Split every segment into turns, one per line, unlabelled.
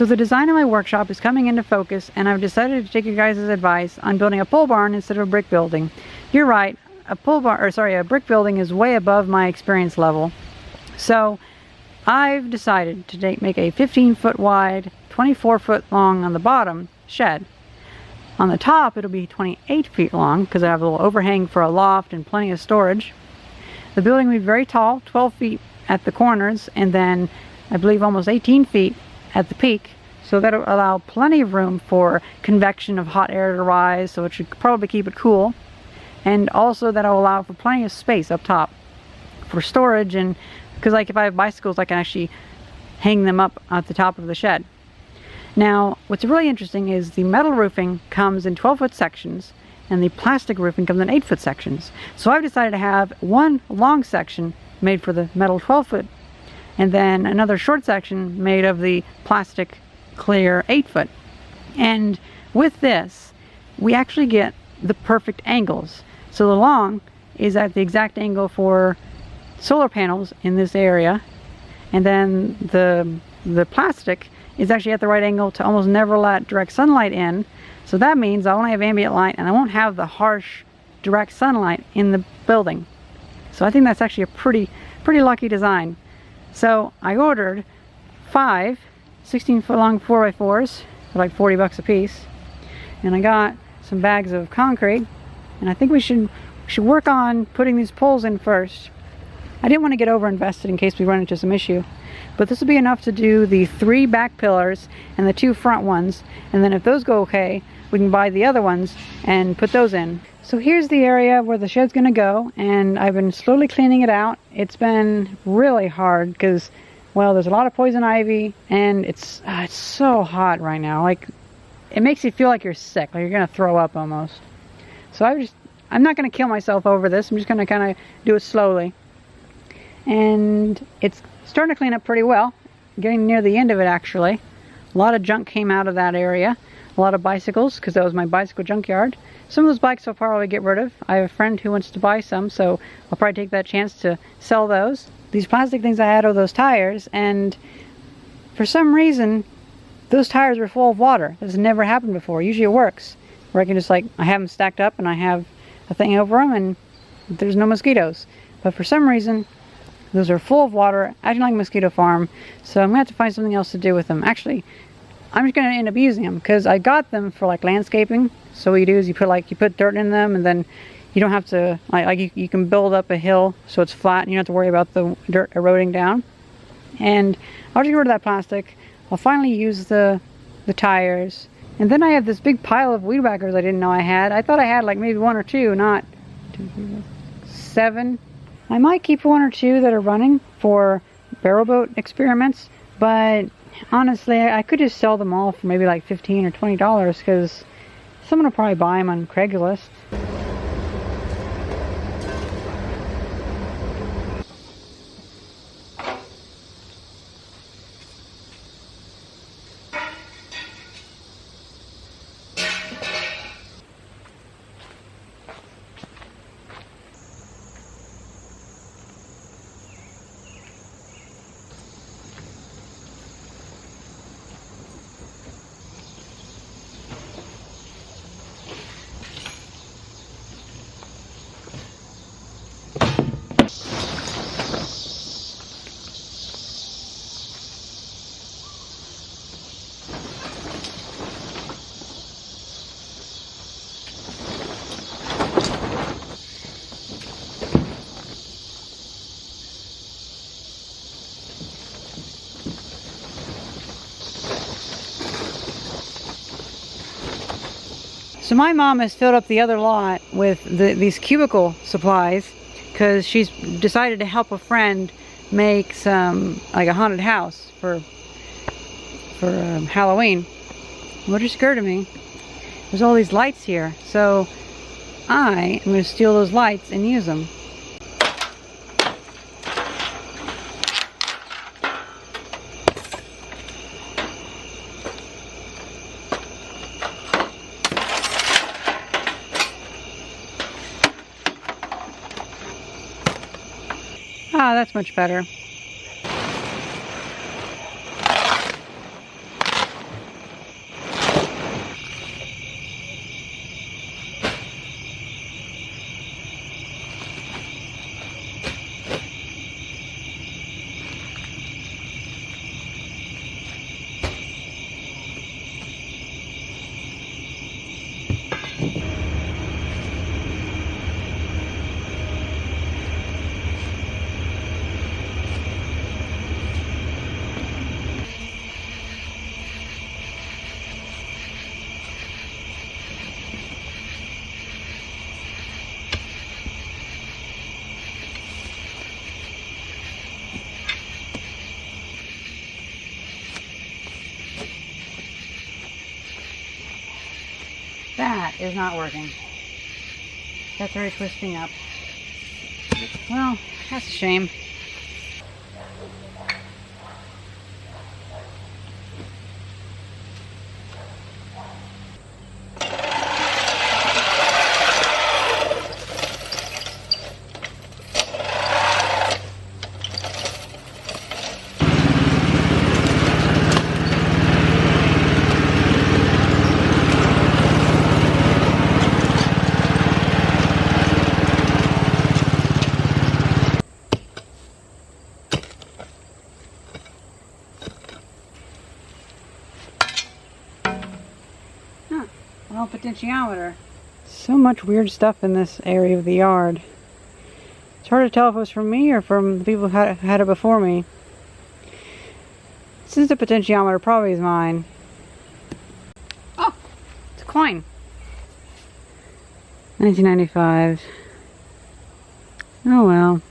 So the design of my workshop is coming into focus, and I've decided to take your guys' advice on building a pole barn instead of a brick building. You're right, a brick building is way above my experience level. So I've decided to make a 15-foot wide, 24-foot long on the bottom shed. On the top it'll be 28 feet long because I have a little overhang for a loft and plenty of storage. The building will be very tall, 12 feet at the corners, and then I believe almost 18 feet at the peak, so that'll allow plenty of room for convection of hot air to rise, so it should probably keep it cool. And also that'll allow for plenty of space up top for storage, and because like if I have bicycles I can actually hang them up at the top of the shed. Now what's really interesting is the metal roofing comes in 12-foot sections and the plastic roofing comes in 8-foot sections. So I've decided to have one long section made for the metal 12-foot and then another short section made of the plastic clear 8-foot. And with this we actually get the perfect angles. So the long is at the exact angle for solar panels in this area, and then the plastic is actually at the right angle to almost never let direct sunlight in. So that means I only have ambient light and I won't have the harsh direct sunlight in the building. So I think that's actually a pretty lucky design. So I ordered 5 16-foot long 4x4s for like 40 bucks a piece, and I got some bags of concrete, and I think we should work on putting these poles in first. I didn't want to get over invested in case we run into some issue, but this will be enough to do the 3 back pillars and the 2 front ones, and then if those go okay we can buy the other ones and put those in. So here's the area where the shed's gonna go, and I've been slowly cleaning it out. It's been really hard because, well, there's a lot of poison ivy and it's so hot right now. Like, it makes you feel like you're sick, like you're gonna throw up almost. So I'm not gonna kill myself over this. I'm just gonna kind of do it slowly. And it's starting to clean up pretty well. Getting near the end of it actually. A lot of junk came out of that area. A lot of bicycles, because that was my bicycle junkyard. Some of those bikes I'll probably get rid of. I have a friend who wants to buy some, so I'll probably take that chance to sell those. These plastic things I had are those tires, and for some reason those tires were full of water. This has never happened before. Usually it works, where I can just I have them stacked up and I have a thing over them and there's no mosquitoes. But for some reason those are full of water, acting like a mosquito farm, so I'm gonna have to find something else to do with them. Actually, I'm just gonna end up using them because I got them for like landscaping. So what you do is you put dirt in them, and then you don't have to you can build up a hill so it's flat and you don't have to worry about the dirt eroding down. And I'll just get rid of that plastic. I'll finally use the tires, and then I have this big pile of weed whackers I didn't know I had. I thought I had like maybe 1 or 2, not 2, 3, 7. I might keep 1 or 2 that are running for barrel boat experiments, but honestly I could just sell them all for maybe like $15 or $20 because someone will probably buy them on Craigslist. So my mom has filled up the other lot with these cubicle supplies because she's decided to help a friend make some, like a haunted house for Halloween. What just occurred to me, there's all these lights here, so I am going to steal those lights and use them. Ah, that's much better. That is not working. That's already twisting up. Well, that's a shame. Well, potentiometer. So much weird stuff in this area of the yard. It's hard to tell if it was from me or from the people who had it before me. Since the potentiometer probably is mine. Oh, it's a coin. 1995. Oh well.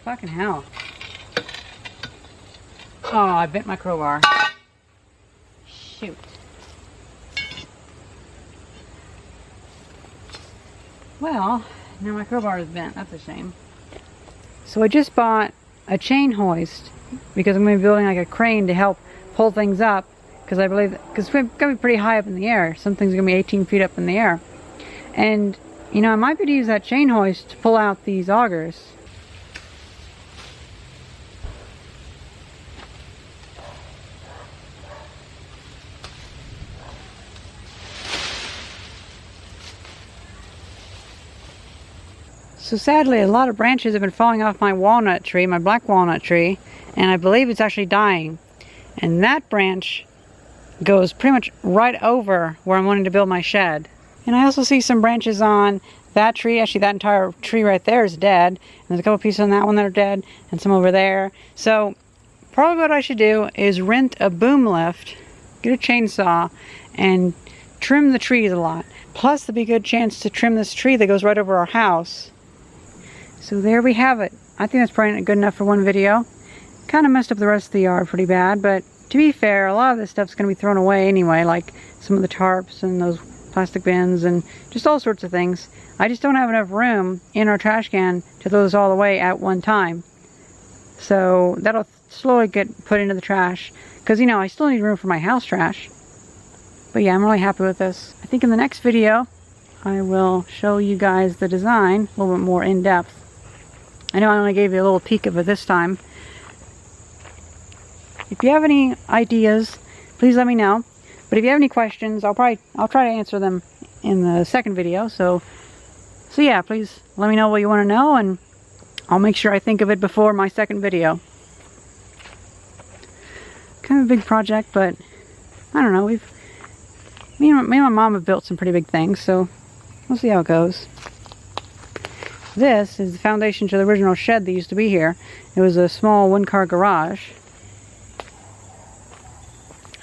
Fucking hell. Oh, I bent my crowbar. Shoot. Well, now my crowbar is bent. That's a shame. So I just bought a chain hoist because I'm going to be building like a crane to help pull things up, because I believe because it's going to be pretty high up in the air. Some things are going to be 18 feet up in the air. And, you know, I might be able to use that chain hoist to pull out these augers. So sadly, a lot of branches have been falling off my walnut tree, my black walnut tree, and I believe it's actually dying. And that branch goes pretty much right over where I'm wanting to build my shed. And I also see some branches on that tree. Actually, that entire tree right there is dead. And there's a couple pieces on that one that are dead, and some over there. So probably what I should do is rent a boom lift, get a chainsaw, and trim the trees a lot. Plus, there'll be a good chance to trim this tree that goes right over our house. So there we have it. I think that's probably good enough for one video. Kind of messed up the rest of the yard pretty bad, but to be fair, a lot of this stuff's going to be thrown away anyway, like some of the tarps and those plastic bins and just all sorts of things. I just don't have enough room in our trash can to throw those all away at one time. So that'll slowly get put into the trash, because, you know, I still need room for my house trash. But yeah, I'm really happy with this. I think in the next video, I will show you guys the design a little bit more in depth. I know I only gave you a little peek of it this time. If you have any ideas, please let me know. But if you have any questions, I'll try to answer them in the second video. So yeah, please let me know what you want to know, and I'll make sure I think of it before my second video. Kind of a big project, but I don't know. Me and my mom have built some pretty big things, so we'll see how it goes. This is the foundation to the original shed that used to be here. It was a small one-car garage.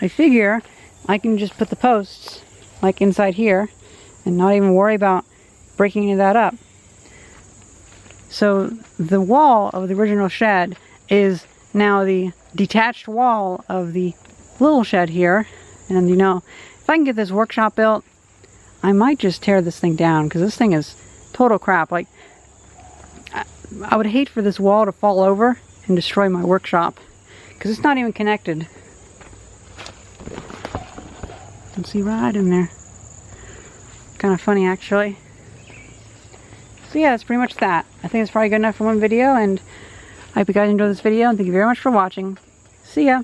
I figure I can just put the posts like inside here and not even worry about breaking any of that up. So the wall of the original shed is now the detached wall of the little shed here. And, you know, if I can get this workshop built, I might just tear this thing down, because this thing is total crap. Like, I would hate for this wall to fall over and destroy my workshop, because it's not even connected. You can see right in there. Kind of funny, actually. So yeah, that's pretty much that. I think it's probably good enough for one video, and I hope you guys enjoyed this video, and thank you very much for watching. See ya!